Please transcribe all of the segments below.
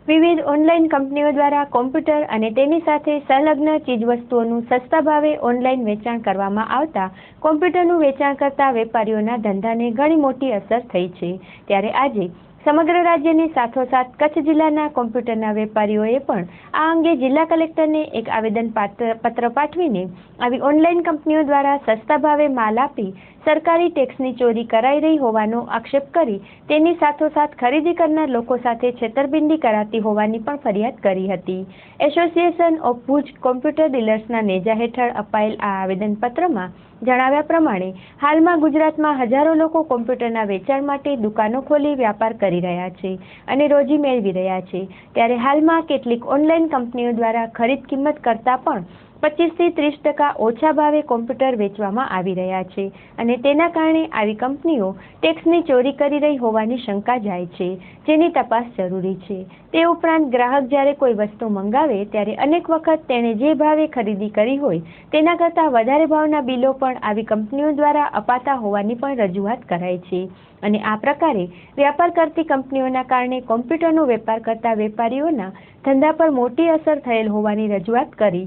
વિવિધ ઓનલાઈન કંપનીઓ દ્વારા કોમ્પ્યુટર અને તેની સાથે સંલગ્ન ચીજવસ્તુઓનું સસ્તા ભાવે ઓનલાઈન વેચાણ કરવામાં આવતા કોમ્પ્યુટરનું વેચાણ કરતા વેપારીઓના ધંધાને ઘણી મોટી અસર થઈ છે। ત્યારે આજે સમગ્ર રાજ્યની સાથોસાથ કચ્છ જિલ્લાના કોમ્પ્યુટરના વેપારીઓએ પણ આ અંગે જિલ્લા કલેક્ટરને એક આવેદન પત્ર પાઠવીને આવી ઓનલાઈન કંપનીઓ દ્વારા સસ્તા ભાવે માલ આપી સરકારી ટેક્સની ચોરી કરાઈ રહી હોવાનો આક્ષેપ કરી તેની સાથોસાથ ખરીદી કરનાર લોકો સાથે છેતરપિંડી કરાતી હોવાની પણ ફરિયાદ કરી હતી। એસોસિએશન ઓફ ભુજ કોમ્પ્યુટર ડીલર્સના નેજા હેઠળ અપાયેલ આ આવેદનપત્રમાં જણાવ્યા પ્રમાણે હાલમાં ગુજરાતમાં હજારો લોકો કોમ્પ્યુટરના વેચાણ માટે દુકાનો ખોલી વ્યાપાર કરી રહ્યા છે અને રોજી મેળવી રહ્યા છે। ત્યારે હાલમાં કેટલીક ઓનલાઈન કંપનીઓ દ્વારા ખરીદ કિંમત કરતાં પણ 25 થી 30% ઓછા ભાવે કોમ્પ્યુટર વેચવામાં આવી રહ્યા છે અને તેના કારણે આવી કંપનીઓ ટેક્સની ચોરી કરી રહી હોવાની શંકા જાય છે, જેની તપાસ જરૂરી છે। તે ઉપરાંત ગ્રાહક જ્યારે કોઈ વસ્તુ મંગાવે ત્યારે અનેક વખત તેણે જે ભાવે ખરીદી કરી હોય તેના કરતાં વધારે ભાવના બિલો પણ આવી કંપનીઓ દ્વારા અપાતા હોવાની પણ રજૂઆત કરાઈ છે અને આ પ્રકારે વ્યાપાર કરતી કંપનીઓના કારણે કોમ્પ્યુટરનો વેપાર કરતા વેપારીઓના ધંધા પર મોટી અસર થયેલ હોવાની રજૂઆત કરી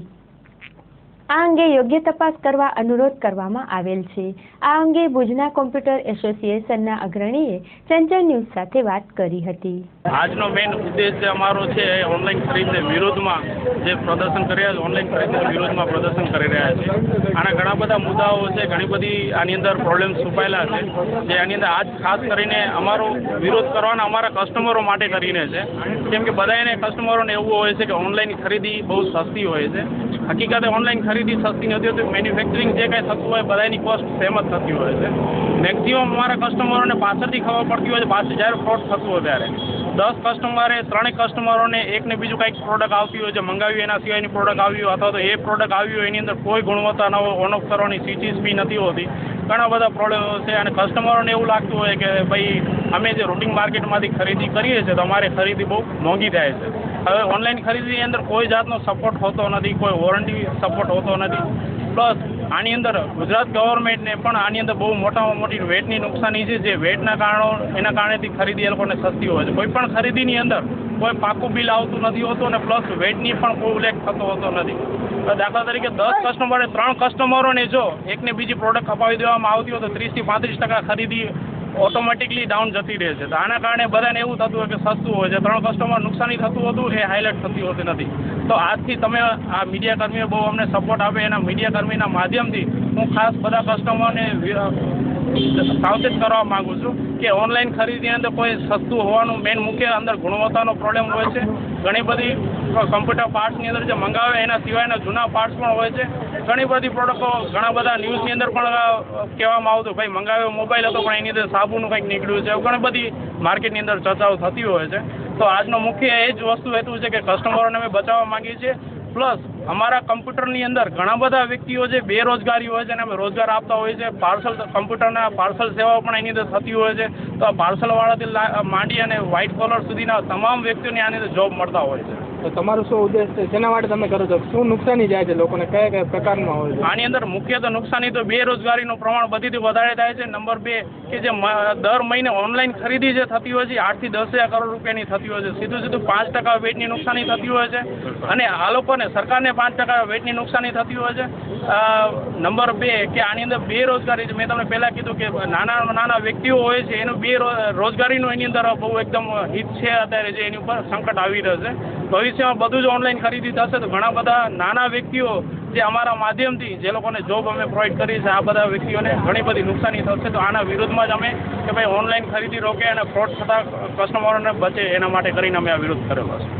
આ અંગે યોગ્ય તપાસ કરવા અનુરોધ કરવામાં આવેલ છે। આ અંગે ભુજના કોમ્પ્યુટર એસોસિએશનના અગ્રણીએ ચંચળ ન્યૂઝ સાથે વાત કરી હતી। આજનો મેઇન ઉદ્દેશ્ય અમારો છે ઓનલાઈન ખરીદને વિરોધમાં જે પ્રદર્શન કરી રહ્યા છે, ઓનલાઈન ખરીદના વિરોધમાં પ્રદર્શન કરી રહ્યા છે। આના ઘણા બધા મુદ્દાઓ છે, ઘણી બધી આની અંદર પ્રોબ્લેમ છુપાયેલા છે, જે આની અંદર આજ ખાસ કરીને અમારો વિરોધ કરવાના અમારા કસ્ટમરો માટે કરીને છે। કેમ કે બધાને કસ્ટમરોને એવું હોય છે કે ઓનલાઈન ખરીદી બહુ સસ્તી હોય છે। હકીકતે ઓનલાઈન ખરીદી સસ્તી નથી હોતી, મેન્યુફેક્ચરિંગ જે કાંઈ થતું હોય બધાની કોસ્ટ સેમ જ થતી હોય છે। મેક્સિમમ અમારા કસ્ટમરોને પાછળથી ખબર પડતી હોય છે, પાછળ જ્યારે ફ્રોડ થતું હોય ત્યારે 10 કસ્ટમરે 3 કસ્ટમરોને એકને બીજું કંઈક પ્રોડક્ટ આવતી હોય છે, મંગાવી એના સિવાયની પ્રોડક્ટ આવી હોય અથવા તો એ પ્રોડક્ટ આવી હોય એની અંદર કોઈ ગુણવત્તા ન હોય, ઓન ઓફ કરવાની CCTV નથી હોતી, ઘણા બધા પ્રોબ્લેમો છે અને કસ્ટમરોને એવું લાગતું હોય કે ભાઈ અમે જે રૂટિંગ માર્કેટમાંથી ખરીદી કરીએ છીએ તો અમારી ખરીદી બહુ મોંઘી થાય છે। હવે ઓનલાઈન ખરીદીની અંદર કોઈ જાતનો સપોર્ટ હોતો નથી, કોઈ વોરંટી સપોર્ટ હોતો નથી, પ્લસ આની અંદર ગુજરાત ગવર્મેન્ટને પણ આની અંદર બહુ મોટામાં મોટી વેટની નુકસાની છે, જે વેટના એના કારણેથી ખરીદી એ લોકોને સસ્તી હોય છે। કોઈ પણ ખરીદીની અંદર કોઈ પાકું બિલ આવતું નથી હોતું અને પ્લસ વેટની પણ કોઈ ઉલ્લેખ થતો હોતો નથી। દાખલા તરીકે 10 કસ્ટમરે 3 કસ્ટમરોને જો એકને બીજી પ્રોડક્ટ અપાવી દેવામાં આવતી હોય તો 30 થી 35% ખરીદી ઓટોમેટિકલી ડાઉન જતી રહે છે। તો આના કારણે બધાને એવું થતું હોય કે સસ્તું હોય છે, 3 કસ્ટમર નુકસાની થતું હતું એ હાઇલાઇટ થતી હોતી નથી। તો આજથી તમે આ મીડિયા કર્મીઓ બહુ અમને સપોર્ટ આપે, એના મીડિયા કર્મીના માધ્યમથી હું ખાસ બધા કસ્ટમરને સાવચેત કરવા માગું છું કે ઓનલાઈન ખરીદીની અંદર કોઈ સસ્તું હોવાનું મેઇન મુખ્ય અંદર ગુણવત્તાનો પ્રોબ્લેમ હોય છે। ઘણી બધી કમ્પ્યુટર પાર્ટ્સની અંદર જે મંગાવે એના સિવાયના જૂના પાર્ટ્સ પણ હોય છે। ઘણી બધી પ્રોડક્ટો ઘણા બધા ન્યૂઝની અંદર પણ કહેવામાં આવતું ભાઈ મંગાવ્યો મોબાઈલ હતો પણ એની અંદર સાબુનું કંઈક નીકળ્યું છે, ઘણી બધી માર્કેટની અંદર ચર્ચાઓ થતી હોય છે। તો આજનો મુખ્ય એ જ વસ્તુ હેતુ છે કે કસ્ટમરોને અમે બચાવવા માંગીએ છીએ, પ્લસ અમારા કમ્પ્યુટરની અંદર ઘણા બધા વ્યક્તિઓ જે બેરોજગારી હોય છે અને અમે રોજગાર આપતા હોઈએ છીએ। પાર્સલ કમ્પ્યુટરના પાર્સલ સેવાઓ પણ એની અંદર થતી હોય છે, તો આ પાર્સલવાળાથી માંડી અને વ્હાઇટ કોલર સુધીના તમામ વ્યક્તિઓને આની અંદર જોબ મળતા હોય છે। તો તમારું શું ઉદ્દેશ છે, જેના માટે તમે કરો છો, શું નુકસાની જાય છે લોકોને, કયા કયા પ્રકારમાં હોય છે? આની અંદર મુખ્ય તો નુકસાની તો બેરોજગારીનું પ્રમાણ બધીથી વધારે થાય છે। નંબર 2 કે જે દર મહિને ઓનલાઈન ખરીદી જે થતી હોય છે 8 થી 10,000 કરોડ રૂપિયાની થતી હોય છે, સીધું 5% વેટની નુકસાની થતી હોય છે અને આ લોકોને સરકારને 5% વેટની નુકસાની થતી હોય છે। નંબર 2 કે આની અંદર બેરોજગારી, મેં તમને પહેલાં કીધું કે નાના વ્યક્તિઓ હોય છે એનું બેરોજગારીનું એની અંદર બહુ એકદમ હિત છે અત્યારે, જે એની ઉપર સંકટ આવી રહ્યો છે। ભવિષ્યમાં બધું જ ઓનલાઈન ખરીદી થશે તો ઘણા બધા નાના વ્યક્તિઓ જે અમારા માધ્યમથી જે લોકોને જોબ અમે પ્રોવાઈડ કરી છે, આ બધા વ્યક્તિઓને ઘણી બધી નુકસાની થશે। તો આના વિરોધમાં જ અમે કે ભાઈ ઓનલાઈન ખરીદી રોકે અને ફ્રોડ થતા કસ્ટમરોને બચે એના માટે કરીને અમે આ વિરોધ કરેલો છે।